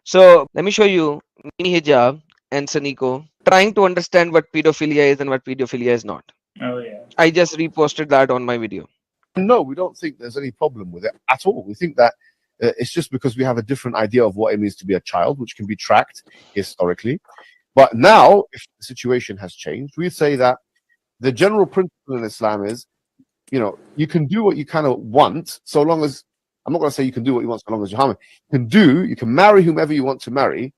So let me show you me, Hijab and Sneako trying to understand what pedophilia is and what pedophilia is not. Oh yeah. I just reposted that on my video. No, we don't think there's any problem with it at all. We think that it's just because we have a different idea of what it means to be a child, which can be tracked historically. But now, if the situation has changed, we say that the general principle in Islam is, you can do what you kind of want, so long as, I'm not going to say you can do what you want so long as you're harming. You can marry whomever you want to marry,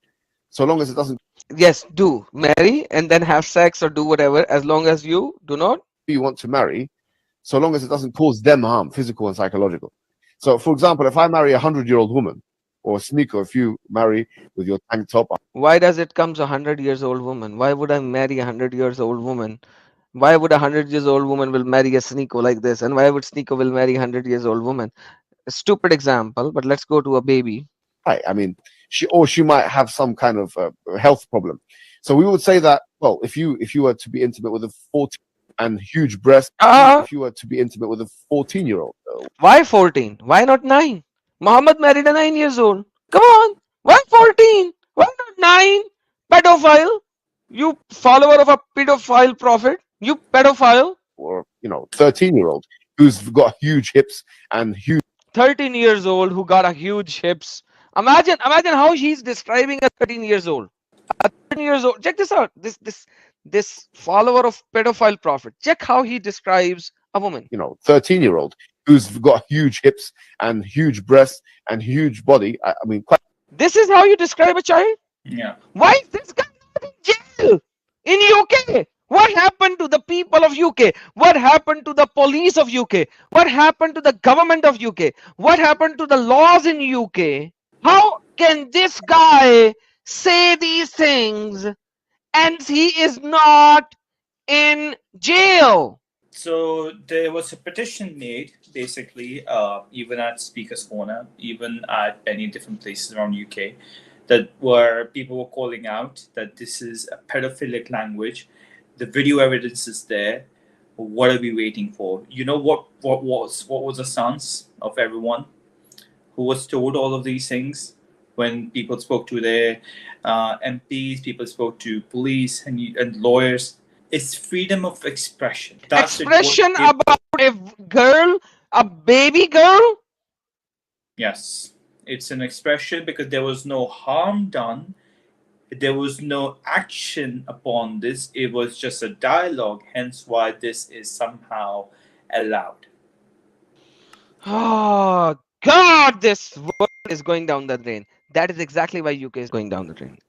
so long as it doesn't Yes, do marry and then have sex or do whatever, as long as you do not. you want to marry, so long as it doesn't cause them harm, physical and psychological. So, for example, if I marry a 100-year-old woman, or Sneako, if you marry with your tank top, Why does it comes a 100 years old woman? Why would I marry a 100 years old woman? Why would a 100 years old woman will marry a Sneako like this? And why would Sneako will marry a 100 years old woman? A stupid example, but let's go to a baby. right? I mean, she might have some kind of health problem. So we would say that, well, if you were to be intimate with a 14 and huge breast, if you were to be intimate with a 14-year-old, Why 14? Why not 9? Muhammad married a 9 years old. Come on. Why 14? Why not 9? Pedophile. You follower of a pedophile prophet. You pedophile. or 13-year-old who's got huge hips and huge 13 years old who got a huge hips. Imagine how he's describing a 13 years old. A 13 years old. Check this out. This follower of pedophile prophet. Check how he describes a woman. 13-year-old who's got huge hips and huge breasts and huge body. I mean, quite This is how you describe a child? Yeah. Why is this guy not in jail in UK? What happened to the people of UK? What happened to the police of UK? What happened to the government of UK? What happened to the laws in UK? How can this guy say these things and he is not in jail? So there was a petition made, basically, even at Speaker's Corner, even at many different places around UK, that where people were calling out that this is a pedophilic language. The video evidence is there. What are we waiting for? You know what was the stance of everyone who was told all of these things when people spoke to their MPs, people spoke to police and lawyers. It's freedom of expression. That's Expression about a girl, a baby girl? Yes, it's an expression because there was no harm done. There was no action upon this. It was just a dialogue, hence why this is somehow allowed. Oh, God, this world is going down the drain. That is exactly why UK is going down the drain.